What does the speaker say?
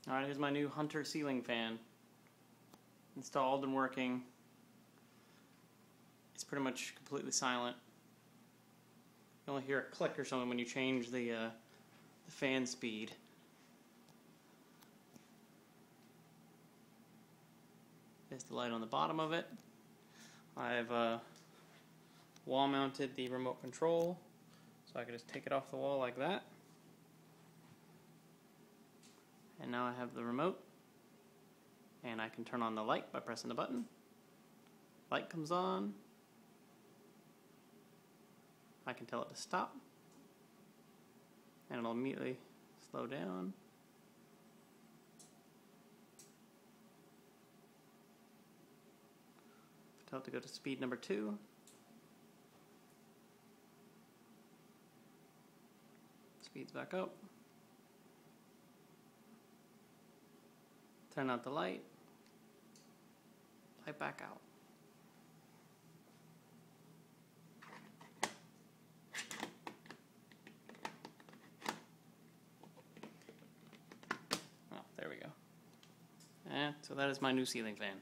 Alright, here's my new Hunter ceiling fan. Installed and working. It's pretty much completely silent. You only hear a click or something when you change the fan speed. There's the light on the bottom of it. I've wall mounted the remote control, so I can just take it off the wall like that. And now I have the remote, and I can turn on the light by pressing the button. Light comes on. I can tell it to stop, and it'll immediately slow down. Tell it to go to speed number 2. Speeds back up. Turn out the light. Light back out. Oh, there we go. And so that is my new ceiling fan.